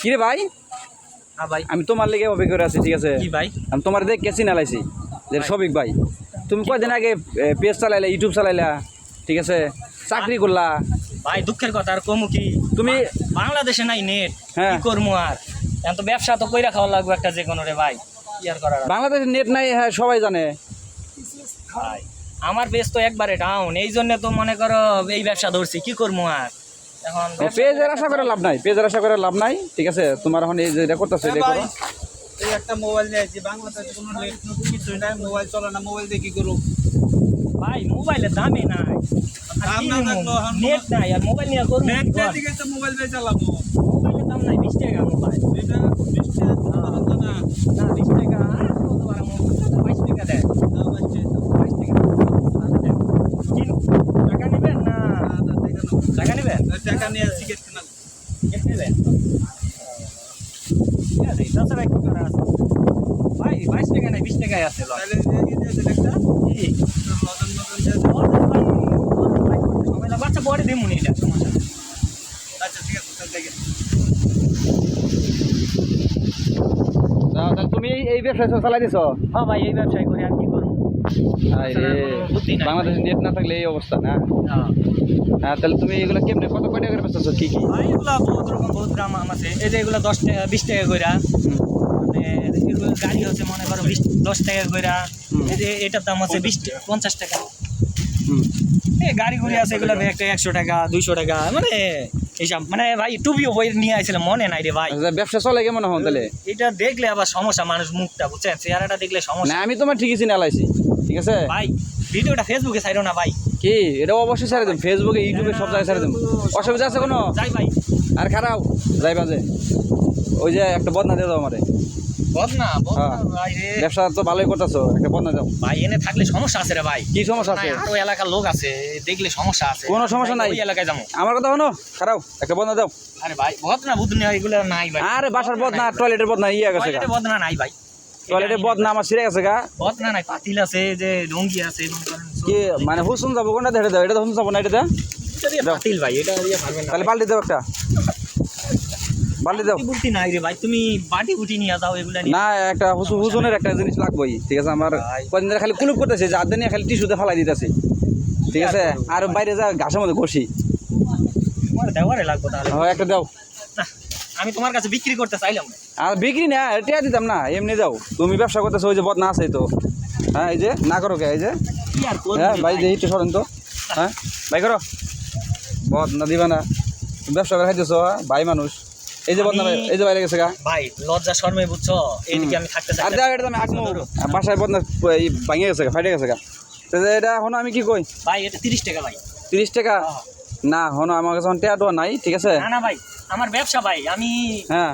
কি রে ভাই? ভাই আমি তোমার লেগে অপেক্ষা করে আছি, ঠিক আছে? কি ভাই? আমি তোমার দেখে কেসি নালাইছি যে শফিক ভাই, তুমি কয়দিন আগে পেজ চালাইলা, ইউটিউব চালাইলা, ঠিক আছে, চাকরি করলা। ভাই দুঃখের কথা, আর কমু কি, তুমি বাংলাদেশে নাই নেট, হ্যাঁ। কি করবো আর? এখন তো ব্যবসা তো কইরা খাওয়া লাগবে একটা যে কোনো রে ভাই, কি আর করার? বাংলাদেশে নেট নাই, হ্যাঁ সবাই জানে ভাই আমার পেজ তো একবারে ডাউন, এই জন্য তো মনে করো এই ব্যবসা ধরছি, কি করবো আর? এখন পেজের আশা করে লাভ নাই, পেজের আশা করে লাভ নাই, ঠিক আছে? তোমার এখন এই যেটা করতেছো এটা করো। এই একটা মোবাইল নিয়েছি, বাংলাদেশে কোনো নেট নতুন কিছুই নাই, মোবাইল চলে না, মোবাইল দিয়ে কি করবো? ভাই মোবাইলের দামই নাই, দাম না থাকলো নেট নাই, আর মোবাইল নিয়ে করবো নেট দিকে তো মোবাইল দিয়ে চালাবো। মোবাইলের দাম নাই 20 টাকা মোবাইল, এটা 20 টাকা তো না, না 20 টাকা আর কত বড় মোবাইল, 22 টাকা দেয়, 22 টাকা কিনো, টাকা নেবেন না? টাকা নেবেন? টাকা নিয়ে টিকিট কিনা টিকিট নেবেন? ঠিক আছে, তাছাড়া কি করা আছে? ভাই 22 টাকা নাই 20 টাকায় আছে লস। তাহলে এই যে একটা কি নতুন নতুন যে সবাই বাচ্চা বড় দিমু নি, এটা সমস্যা নেই। আচ্ছা ঠিক আছে, তাহলে দেখেন তাহলে তুমি এই ব্যবসা চালাই দিছো? হ্যাঁ ভাই এই ব্যবসায় করে আর কি করবো? বুদ্ধি নাই। বাংলাদেশে নেট না থাকলে এই অবস্থা না। হ্যাঁ। হ্যাঁ, তাহলে তুমি এগুলো কেমনে কত কয় টাকা করে বেচতেছো, কি কি? ভাই এগুলা বহুত রকম বহুত দাম আছে, এই যে এগুলা 10 টাকা 20 টাকা কইরা, মানে এগুলো গাড়ি হচ্ছে মনে করো 10 টাকা কইরা, এই যে এটার দাম হচ্ছে 50 টাকা। এই গাড়ি ঘুরে আছে এগুলো একটা 100 টাকা 200 টাকা, মানে এইসব, মানে ভাই টুপিও বই নিয়ে আইছিলাম, মনে নাই রে ভাই। ব্যবসা চলে কেমন হন তাহলে? এটা দেখলে আবার সমস্যা, মানুষ মুখটা বুঝছেন, চেহারাটা দেখলে না সমস্যা। আমি তোমার ঠিকই চিনে আলাইছি, ঠিক আছে? ভাই ভিডিওটা ফেসবুকে ছাইরো না ভাই। কি এটা অবশ্যই ছেড়ে দেব, ফেসবুকে ইউটিউবে সব জায়গায় ছেড়ে দেব, অসুবিধা আছে কোনো? যাই ভাই, আর খারাপ যাই বাজে, ওই যে একটা বদনা দিয়ে দাও আমারে। বদনা হ্যাঁ। ভাই রে, ব্যবসা তো ভালোই করতেছো, একটা বদনা দাও। ভাই এনে থাকলে সমস্যা আছে রে ভাই। কি সমস্যা আছে? নাই, আরো এলাকার লোক আছে, দেখলে সমস্যা আছে। কোনো সমস্যা নাই, ওই এলাকায় যাবো। আমার কথা শোনো, খারাপ একটা বদনা দাও। আরে ভাই বদনা বুদনা এগুলো নাই ভাই। আরে বাসার বদনা, টয়লেটের বদনা ইয়ে গেছে গা, টয়লেটে বদনা নাই ভাই, টয়লেটের বদনা আমার ছিঁড়ে গেছে গা। বদনা নাই, পাতিল আছে, যে লুঙ্গি আছে, মনে করেন কি মানে হুসুন যাবো কোনটা দেখে দাও, এটা তো হুসুন যাবো না, এটা দে। এটা দিয়ে পাতিল ভাই, এটা দিয়ে পারবেন না। তাহলে বাল্টি দাও একটা, বাল্টি দাও। বুটি নাই রে ভাই, তুমি বাটি বুটি নিয়ে যাও এগুলা নিয়ে। না একটা হুজুনের একটা জিনিস লাগবেই, ঠিক আছে? আমার ভাই। কদিন ধরে খালি কুলুপ করতেছে, যে আদে নিয়ে খালি টিস্যুতে ফালাই দিতেছে, ঠিক আছে? আর বাইরে যা ঘাসের মধ্যে ঘষি। তোমার দেওয়ারে লাগবে তাহলে। হ্যাঁ একটা দাও। না, আমি তোমার কাছে বিক্রি করতে চাইলাম না। আর বিক্রি না, টিয়া দিতাম না, এমনি দাও। তুমি ব্যবসা করতেছো, ওই যে বদনা আছে তো, হ্যাঁ এই যে না করো কে, এই যে কি আর করবো হ্যাঁ রে ভাই, ভাই? যে একটু সরেন তো, হ্যাঁ ভাই করো, বদনা দিবা না, তুমি ব্যবসা করে খাইতেছো, ভাই মানুষ। এই যে বদনা, এই যে বাইরে গেছে গা। ভাই লজ্জা শর্মে বুঝছো, এইদিকে আমি থাকতে চাই আর না। দাও, এটা আমি আঁকমো, বাসায় বদনা ভাঙে গেছে গা, ফাইটে গেছে গা। তো এটা এখন আমি কি কই? ভাই এটা 30 টাকা ভাই। 30 টাকা? না হনো, আমার কাছে টেয়াটোয়া নাই, ঠিক আছে? না না ভাই, আমার ব্যবসা ভাই, আমি হ্যাঁ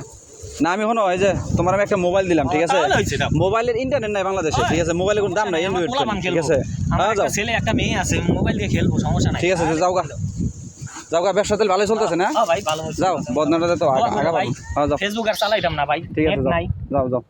না আমি হনো, এই যে তোমার আমি একটা মোবাইল দিলাম, ঠিক আছে? তাহলে হয়েছে দাও। মোবাইলের ইন্টারনেট নাই বাংলাদেশে, ঠিক আছে? মোবাইলের কোনো দাম নাই, আমার এন্ড্রয়েড, পোলাপান ঠিক খেলবো। আছে? আমার হ্যাঁ একটা যাও, ছেলে একটা মেয়ে আছে, মোবাইল দিয়ে খেলবো, সমস্যা নাই। ঠিক আছে, যাও গা, যাও গা, ব্যবসা তাহলে ভালোই চলতেছে না? হ্যাঁ ভাই ভালো হয়েছে। যাও বদনাটা তো আগা ভাই পাবো। হ্যাঁ যাও, ফেসবুক আর চালাইতাম না ভাই, ঠিক আছে, নেট যাও নাই। যাও যাও।